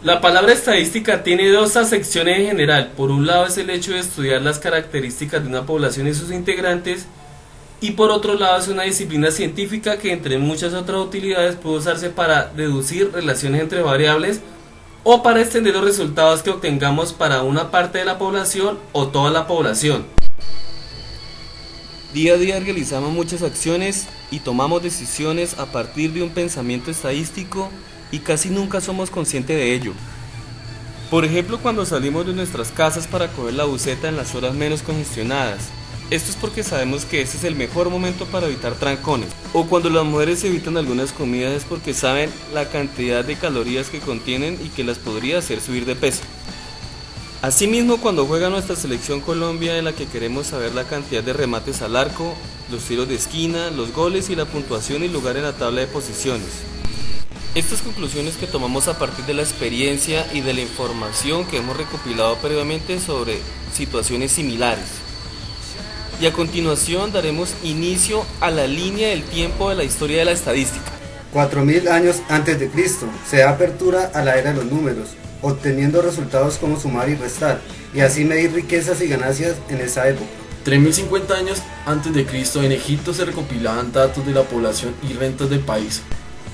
La palabra estadística tiene dos acepciones en general. Por un lado es el hecho de estudiar las características de una población y sus integrantes, y por otro lado es una disciplina científica que entre muchas otras utilidades puede usarse para deducir relaciones entre variables o para extender los resultados que obtengamos para una parte de la población o toda la población. Día a día realizamos muchas acciones y tomamos decisiones a partir de un pensamiento estadístico y casi nunca somos conscientes de ello. Por ejemplo, cuando salimos de nuestras casas para coger la buseta en las horas menos congestionadas. Esto es porque sabemos que ese es el mejor momento para evitar trancones. O cuando las mujeres evitan algunas comidas es porque saben la cantidad de calorías que contienen y que las podría hacer subir de peso. Asimismo, cuando juega nuestra selección Colombia, en la que queremos saber la cantidad de remates al arco, los tiros de esquina, los goles y la puntuación y lugar en la tabla de posiciones. Estas conclusiones que tomamos a partir de la experiencia y de la información que hemos recopilado previamente sobre situaciones similares. Y a continuación daremos inicio a la línea del tiempo de la historia de la estadística. 4000 años antes de Cristo se da apertura a la era de los números, obteniendo resultados como sumar y restar, y así medir riquezas y ganancias en esa época. 3050 años antes de Cristo en Egipto se recopilaban datos de la población y rentas del país.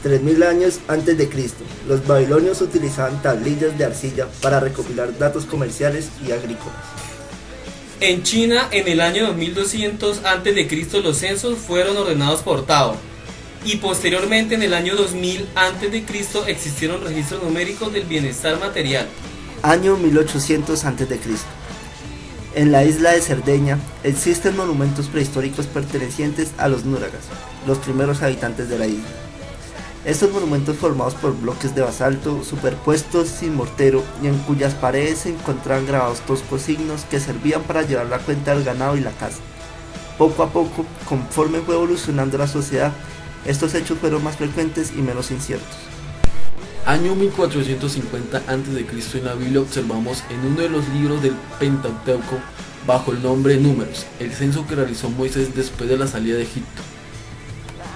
3000 años antes de Cristo, los babilonios utilizaban tablillas de arcilla para recopilar datos comerciales y agrícolas. En China, en el año 2200 a.C., los censos fueron ordenados por Tao, y posteriormente en el año 2000 a.C. existieron registros numéricos del bienestar material. Año 1800 a.C. En la isla de Cerdeña existen monumentos prehistóricos pertenecientes a los núragas, los primeros habitantes de la isla. Estos monumentos formados por bloques de basalto superpuestos sin mortero y en cuyas paredes se encontraban grabados toscos signos que servían para llevar la cuenta del ganado y la caza. Poco a poco, conforme fue evolucionando la sociedad, estos hechos fueron más frecuentes y menos inciertos. Año 1450 a.C. en la Biblia observamos en uno de los libros del Pentateuco bajo el nombre Números, el censo que realizó Moisés después de la salida de Egipto.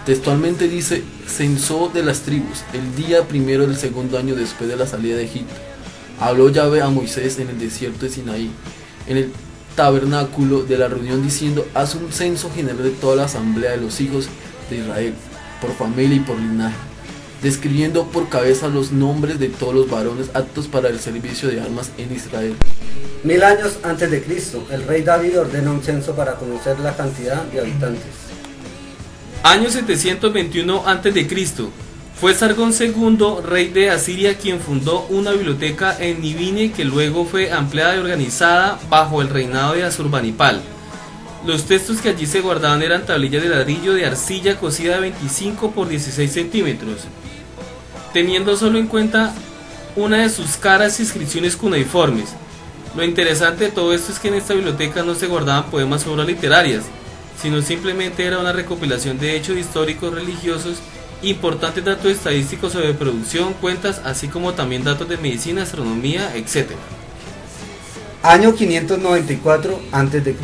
Textualmente dice: censó de las tribus, el día primero del segundo año después de la salida de Egipto. Habló Yahvé a Moisés en el desierto de Sinaí, en el tabernáculo de la reunión, diciendo: haz un censo general de toda la asamblea de los hijos de Israel, por familia y por linaje, describiendo por cabeza los nombres de todos los varones aptos para el servicio de armas en Israel. 1000 años antes de Cristo, el rey David ordena un censo para conocer la cantidad de habitantes. Año 721 a.C. Fue Sargón II, rey de Asiria, quien fundó una biblioteca en Nibine que luego fue ampliada y organizada bajo el reinado de Asurbanipal. Los textos que allí se guardaban eran tablillas de ladrillo de arcilla cocida de 25 por 16 centímetros, teniendo solo en cuenta una de sus caras inscripciones cuneiformes. Lo interesante de todo esto es que en esta biblioteca no se guardaban poemas o obras literarias, sino simplemente era una recopilación de hechos históricos religiosos, importantes datos estadísticos sobre producción, cuentas, así como también datos de medicina, astronomía, etc. Año 594 a.C.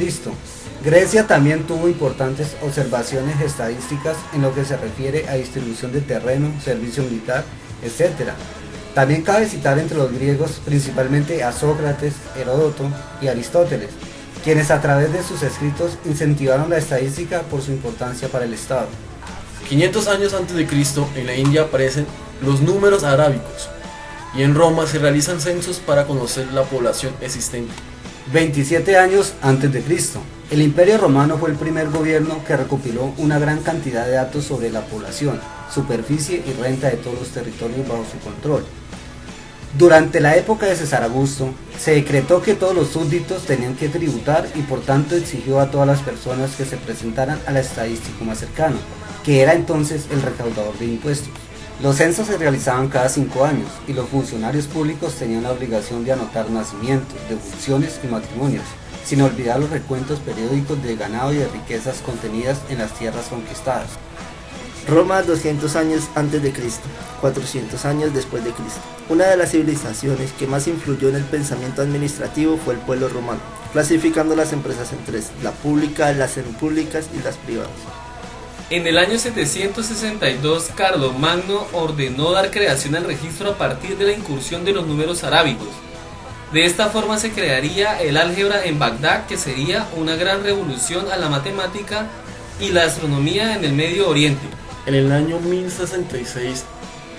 Grecia también tuvo importantes observaciones estadísticas en lo que se refiere a distribución de terreno, servicio militar, etc. También cabe citar entre los griegos principalmente a Sócrates, Heródoto y Aristóteles, quienes a través de sus escritos incentivaron la estadística por su importancia para el Estado. 500 años antes de Cristo en la India aparecen los números arábicos y en Roma se realizan censos para conocer la población existente. 27 años antes de Cristo, el Imperio Romano fue el primer gobierno que recopiló una gran cantidad de datos sobre la población, superficie y renta de todos los territorios bajo su control. Durante la época de César Augusto, se decretó que todos los súbditos tenían que tributar y por tanto exigió a todas las personas que se presentaran al estadístico más cercano, que era entonces el recaudador de impuestos. Los censos se realizaban cada 5 años y los funcionarios públicos tenían la obligación de anotar nacimientos, defunciones y matrimonios, sin olvidar los recuentos periódicos de ganado y de riquezas contenidas en las tierras conquistadas. Roma 200 años antes de Cristo, 400 años después de Cristo. Una de las civilizaciones que más influyó en el pensamiento administrativo fue el pueblo romano, clasificando las empresas en tres: la pública, las semipúblicas y las privadas. En el año 762, Carlomagno ordenó dar creación al registro a partir de la incursión de los números arábigos. De esta forma se crearía el álgebra en Bagdad, que sería una gran revolución a la matemática y la astronomía en el Medio Oriente. En el año 1066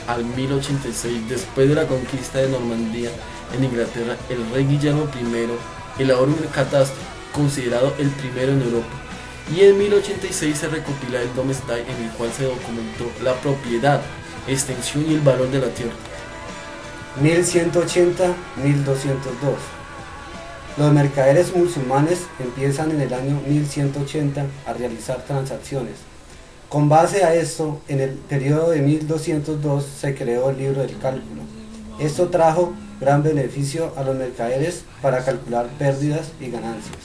al 1086, después de la conquista de Normandía en Inglaterra, el rey Guillermo I elaboró un catastro, considerado el primero en Europa, y en 1086 se recopila el Domesday, en el cual se documentó la propiedad, extensión y el valor de la tierra. 1180-1202. Los mercaderes musulmanes empiezan en el año 1180 a realizar transacciones. Con base a esto, en el periodo de 1202 se creó el libro del cálculo. Esto trajo gran beneficio a los mercaderes para calcular pérdidas y ganancias.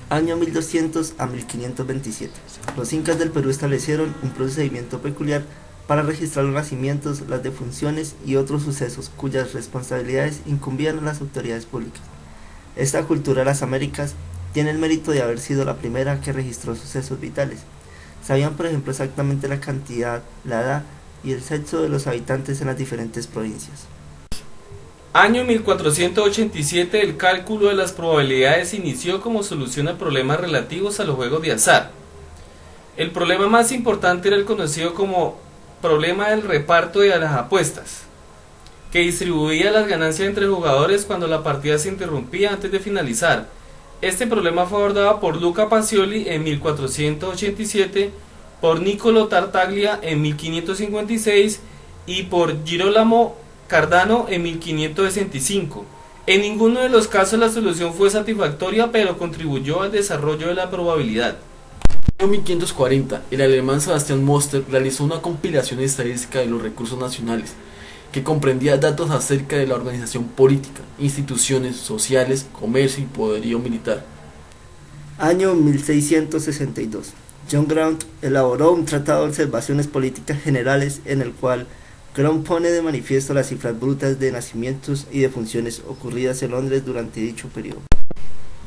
Año 1200 a 1527. Los incas del Perú establecieron un procedimiento peculiar para registrar los nacimientos, las defunciones y otros sucesos cuyas responsabilidades incumbían a las autoridades públicas. Esta cultura de las Américas tiene el mérito de haber sido la primera que registró sucesos vitales. Sabían, por ejemplo, exactamente la cantidad, la edad y el sexo de los habitantes en las diferentes provincias. Año 1487, el cálculo de las probabilidades inició como solución a problemas relativos a los juegos de azar. El problema más importante era el conocido como problema del reparto de las apuestas, que distribuía las ganancias entre jugadores cuando la partida se interrumpía antes de finalizar. Este problema fue abordado por Luca Pacioli en 1487, por Niccolo Tartaglia en 1556 y por Girolamo Cardano en 1565. En ninguno de los casos la solución fue satisfactoria, pero contribuyó al desarrollo de la probabilidad. En 1540, el alemán Sebastian Moster realizó una compilación estadística de los recursos nacionales, que comprendía datos acerca de la organización política, instituciones sociales, comercio y poderío militar. Año 1662. John Grant elaboró un tratado de observaciones políticas generales en el cual Grant pone de manifiesto las cifras brutas de nacimientos y defunciones ocurridas en Londres durante dicho periodo.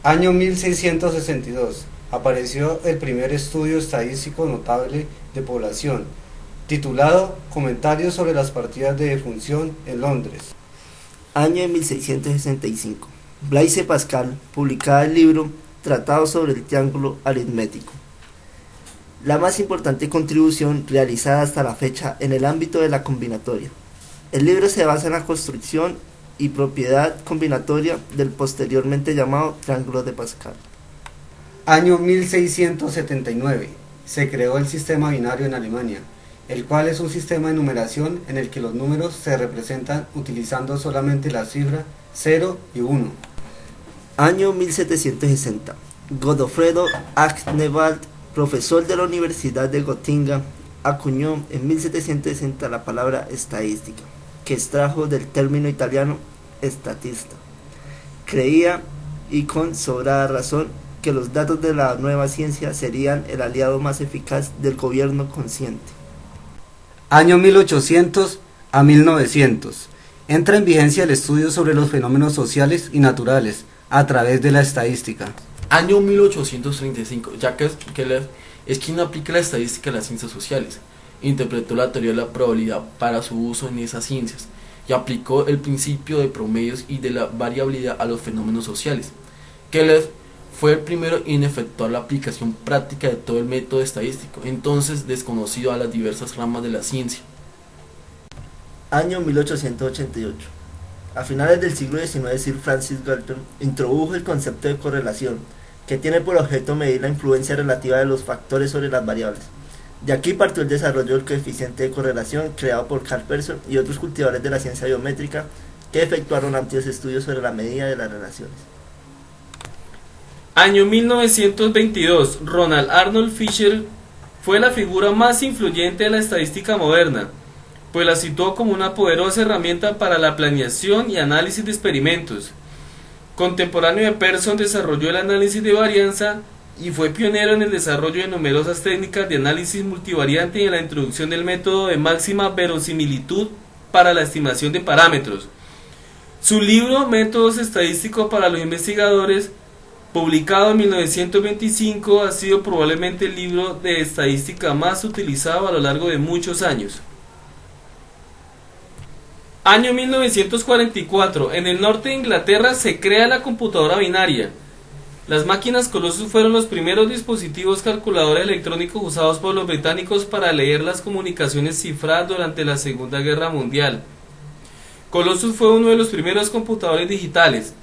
Año 1662. Apareció el primer estudio estadístico notable de población, titulado Comentarios sobre las partidas de defunción en Londres. Año 1665. Blaise Pascal publicaba el libro Tratado sobre el Triángulo Aritmético, la más importante contribución realizada hasta la fecha en el ámbito de la combinatoria. El libro se basa en la construcción y propiedad combinatoria del posteriormente llamado Triángulo de Pascal. Año 1679. Se creó el sistema binario en Alemania, el cual es un sistema de numeración en el que los números se representan utilizando solamente la cifra 0 y 1. Año 1760. Godofredo Agnewald, profesor de la Universidad de Gotinga, acuñó en 1760 la palabra estadística, que extrajo del término italiano statista. Creía, y con sobrada razón, que los datos de la nueva ciencia serían el aliado más eficaz del gobierno consciente. Año 1800 a 1900. Entra en vigencia el estudio sobre los fenómenos sociales y naturales a través de la estadística. Año 1835, Jacques Keller es quien aplica la estadística a las ciencias sociales, interpretó la teoría de la probabilidad para su uso en esas ciencias y aplicó el principio de promedios y de la variabilidad a los fenómenos sociales. Keller fue el primero en efectuar la aplicación práctica de todo el método estadístico, entonces desconocido a las diversas ramas de la ciencia. Año 1888. A finales del siglo XIX, Sir Francis Galton introdujo el concepto de correlación, que tiene por objeto medir la influencia relativa de los factores sobre las variables. De aquí partió el desarrollo del coeficiente de correlación creado por Karl Pearson y otros cultivadores de la ciencia biométrica que efectuaron amplios estudios sobre la medida de las relaciones. Año 1922, Ronald Arnold Fisher fue la figura más influyente de la estadística moderna, pues la situó como una poderosa herramienta para la planeación y análisis de experimentos. Contemporáneo de Pearson, desarrolló el análisis de varianza y fue pionero en el desarrollo de numerosas técnicas de análisis multivariante y en la introducción del método de máxima verosimilitud para la estimación de parámetros. Su libro Métodos estadísticos para los investigadores Publicado en 1925, ha sido probablemente el libro de estadística más utilizado a lo largo de muchos años. Año 1944. En el norte de Inglaterra se crea la computadora binaria. Las máquinas Colossus fueron los primeros dispositivos calculadores electrónicos usados por los británicos para leer las comunicaciones cifradas durante la Segunda Guerra Mundial. Colossus fue uno de los primeros computadores digitales.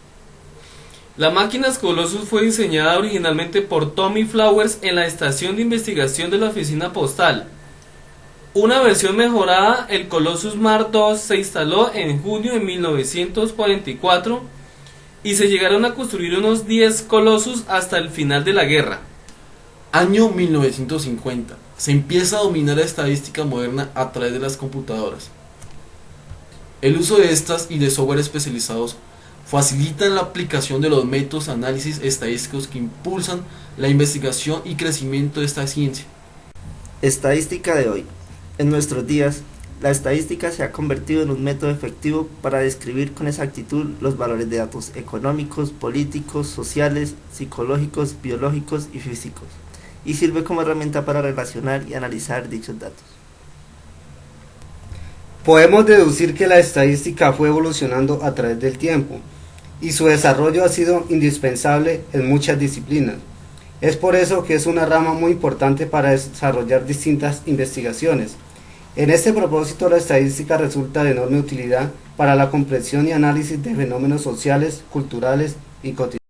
La máquina Colossus fue diseñada originalmente por Tommy Flowers en la estación de investigación de la oficina postal. Una versión mejorada, el Colossus Mark II, se instaló en junio de 1944 y se llegaron a construir unos 10 Colossus hasta el final de la guerra. Año 1950. Se empieza a dominar la estadística moderna a través de las computadoras. El uso de estas y de software especializados facilitan la aplicación de los métodos de análisis estadísticos que impulsan la investigación y crecimiento de esta ciencia. Estadística de hoy. En nuestros días, la estadística se ha convertido en un método efectivo para describir con exactitud los valores de datos económicos, políticos, sociales, psicológicos, biológicos y físicos, y sirve como herramienta para relacionar y analizar dichos datos. Podemos deducir que la estadística fue evolucionando a través del tiempo y su desarrollo ha sido indispensable en muchas disciplinas. Es por eso que es una rama muy importante para desarrollar distintas investigaciones. En este propósito, la estadística resulta de enorme utilidad para la comprensión y análisis de fenómenos sociales, culturales y cotidianos.